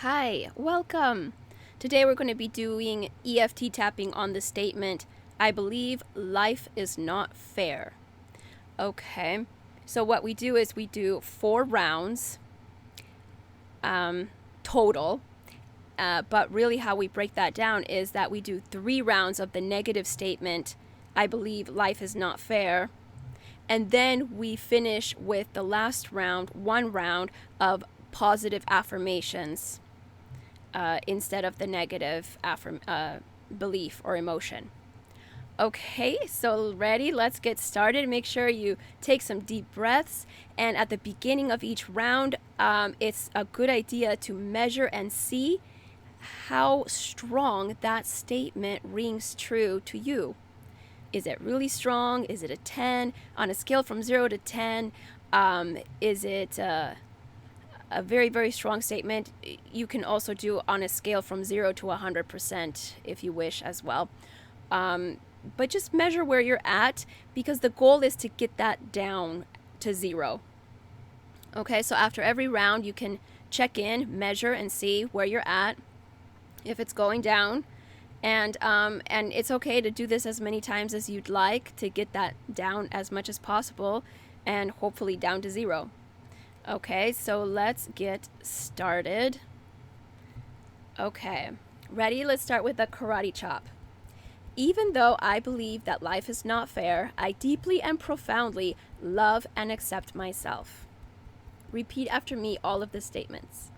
Hi, welcome. Today we're going to be doing EFT tapping on the statement, I believe life is not fair. Okay, so what we do is we do 4 rounds total, but really how we break that down is that we do 3 rounds of the negative statement, I believe life is not fair, and then we finish with the last round, 1 round of positive affirmations. Instead of the negative belief or emotion. Okay, so ready? Let's get started. Make sure you take some deep breaths. And at the beginning of each round, it's a good idea to measure and see how strong that statement rings true to you. Is it really strong? Is it a 10? On a scale from 0 to 10, is it a very, very strong statement? You can also do on a scale from 0 to 100% if you wish as well. But just measure where you're at, because the goal is to get that down to 0. Okay, so after every round, you can check in, measure, and see where you're at, if it's going down. And it's okay to do this as many times as you'd like to get that down as much as possible and hopefully down to 0. Okay, so let's get started. Okay, ready? Let's start with the karate chop. Even though I believe that life is not fair, I deeply and profoundly love and accept myself. Repeat after me all of the statements.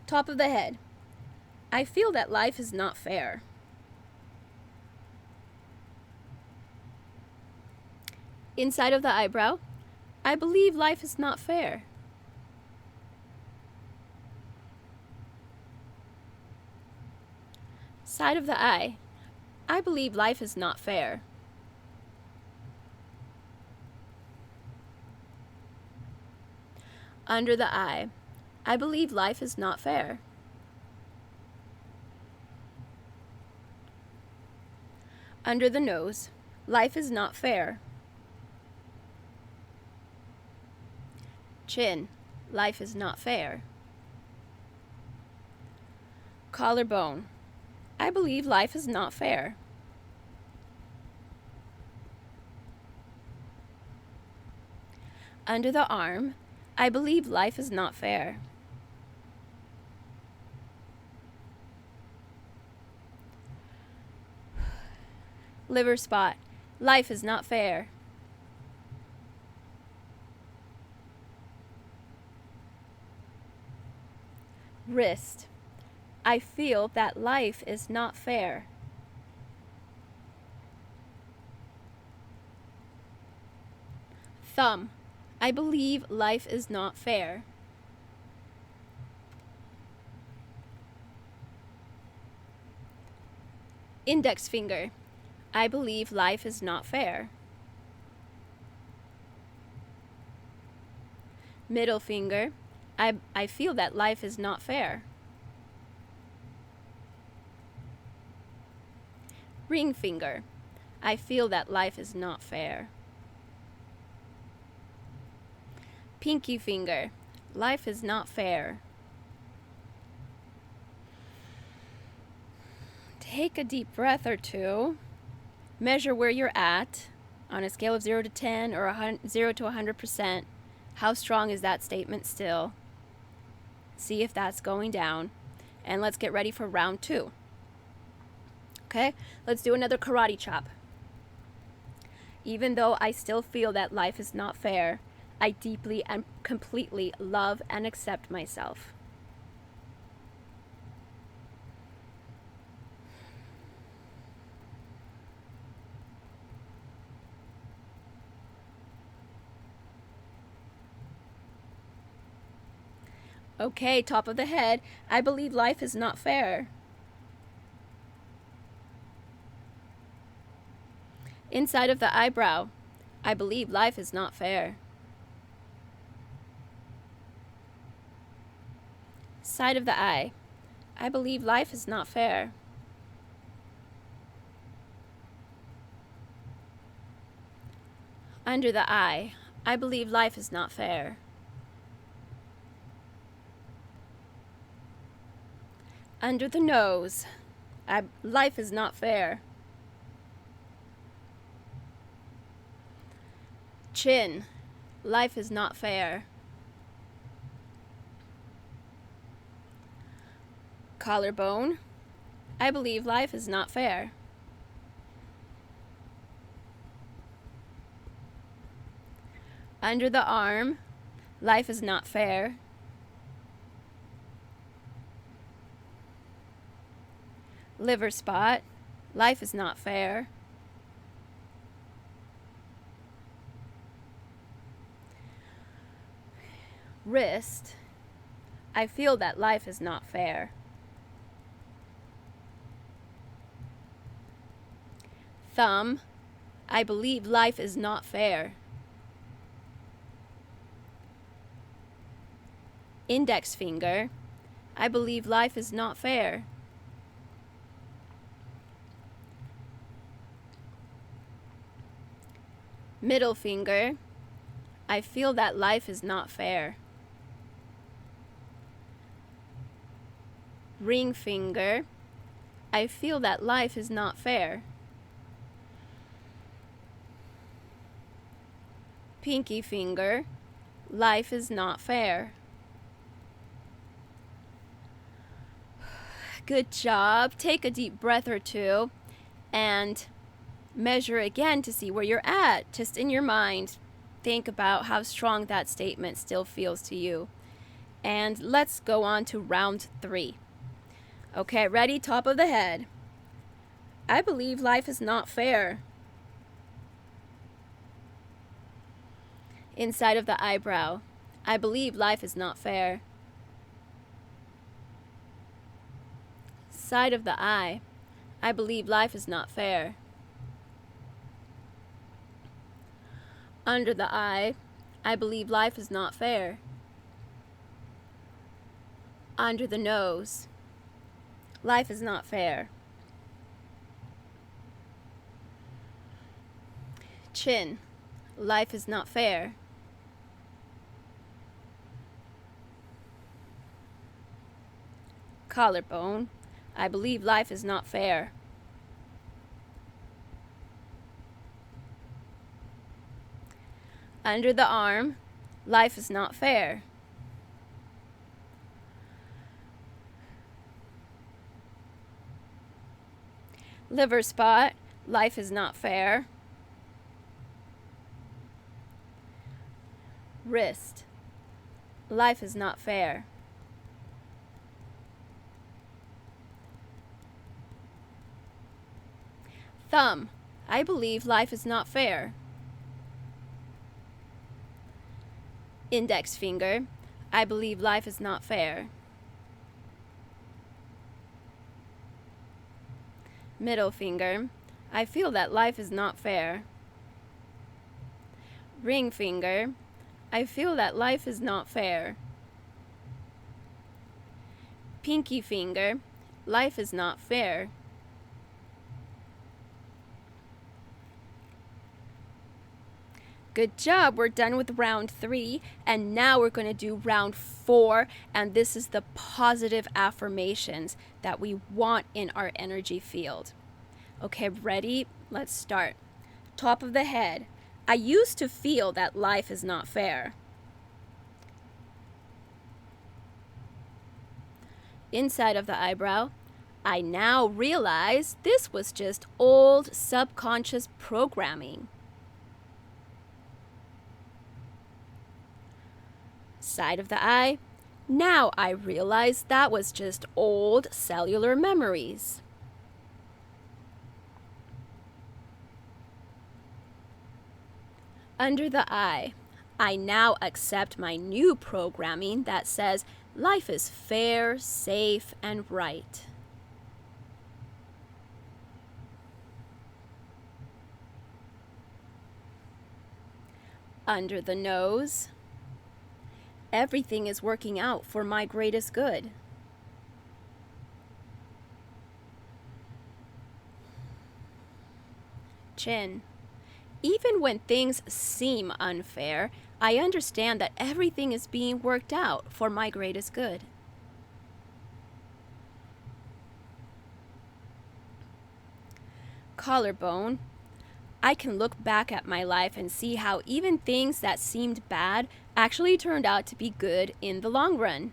Top of the head. I feel that life is not fair. Inside of the eyebrow, I believe life is not fair. Side of the eye, I believe life is not fair. Under the eye, I believe life is not fair. Under the nose, life is not fair. Chin, life is not fair. Collarbone, I believe life is not fair. Under the arm, I believe life is not fair. Liver spot, life is not fair. Wrist, I feel that life is not fair. Thumb, I believe life is not fair. Index finger, I believe life is not fair. Middle finger, I feel that life is not fair. Ring finger, I feel that life is not fair. Pinky finger, life is not fair. Take a deep breath or two. Measure where you're at on a scale of 0 to 10 or 0 to 100%. How strong is that statement still? See if that's going down. And let's get ready for round 2. Okay, let's do another karate chop. Even though I still feel that life is not fair, I deeply and completely love and accept myself. Okay, top of the head, I believe life is not fair. Inside of the eyebrow, I believe life is not fair. Side of the eye, I believe life is not fair. Under the eye, I believe life is not fair. Under the nose, life is not fair. Chin, life is not fair. Collarbone, I believe life is not fair. Under the arm, life is not fair. Liver spot, life is not fair. Wrist, I feel that life is not fair. Thumb, I believe life is not fair. Index finger, I believe life is not fair. Middle finger, I feel that life is not fair. Ring finger, I feel that life is not fair. Pinky finger, life is not fair. Good job. Take a deep breath or two and measure again to see where you're at. Just in your mind, think about how strong that statement still feels to you. And let's go on to round 3. Okay, ready? Top of the head. I believe life is not fair. Inside of the eyebrow. I believe life is not fair. Side of the eye. I believe life is not fair. Under the eye. I believe life is not fair. Under the nose. Life is not fair. Chin. Life is not fair. Collarbone. I believe life is not fair. Under the arm. Life is not fair. Liver spot. Life is not fair. Wrist. Life is not fair. Thumb. I believe life is not fair. Index finger. I believe life is not fair. Middle finger. I feel that life is not fair. Ring finger. I feel that life is not fair. Pinky finger. Life is not fair. Good job. We're done with round 3, and now we're going to do round 4, and this is the positive affirmations that we want in our energy field. Okay, ready? Let's start. Top of the head. I used to feel that life is not fair. Inside of the eyebrow. I now realize this was just old subconscious programming. Side of the eye. Now I realize that was just old cellular memories. Under the eye. I now accept my new programming that says life is fair, safe, and right. Under the nose. Everything is working out for my greatest good. Chin. Even when things seem unfair, I understand that everything is being worked out for my greatest good. Collarbone. I can look back at my life and see how even things that seemed bad actually turned out to be good in the long run.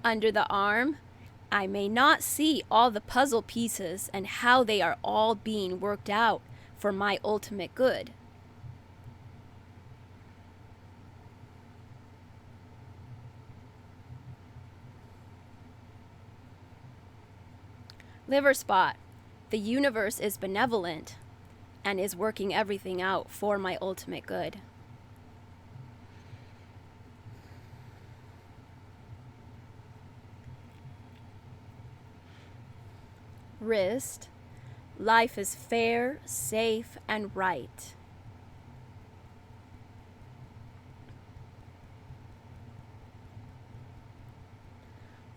Under the arm, I may not see all the puzzle pieces and how they are all being worked out for my ultimate good. Liver spot. The universe is benevolent and is working everything out for my ultimate good. Wrist. Life is fair, safe, and right.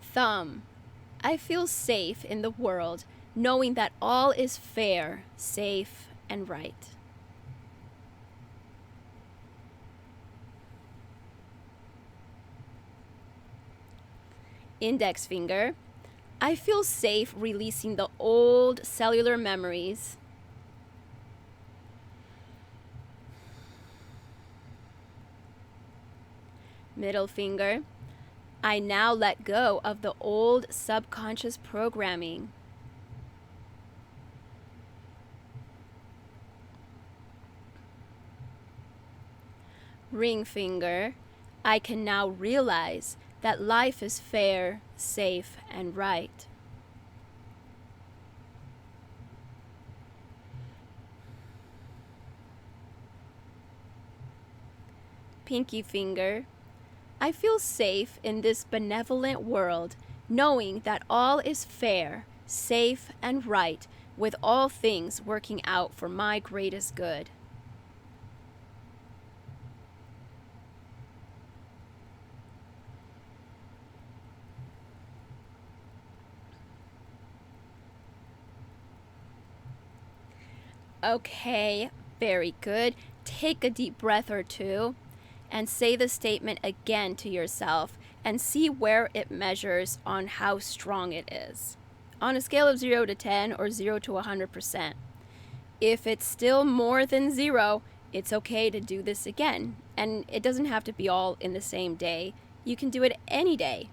Thumb. I feel safe in the world knowing that all is fair, safe, and right. Index finger. I feel safe releasing the old cellular memories. Middle finger. I now let go of the old subconscious programming. Ring finger. I can now realize that life is fair, safe, and right. Pinky finger. I feel safe in this benevolent world, knowing that all is fair, safe, and right, with all things working out for my greatest good. Okay, very good. Take a deep breath or two and say the statement again to yourself and see where it measures on how strong it is. On a scale of 0 to 10 or 0 to 100%. If it's still more than 0, it's okay to do this again. And it doesn't have to be all in the same day. You can do it any day.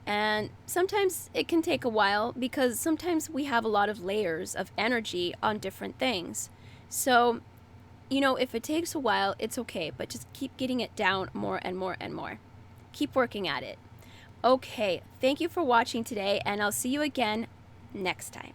And sometimes it can take a while because sometimes we have a lot of layers of energy on different things. So, if it takes a while, it's okay, but just keep getting it down more and more and more. Keep working at it. Okay, thank you for watching today, and I'll see you again next time.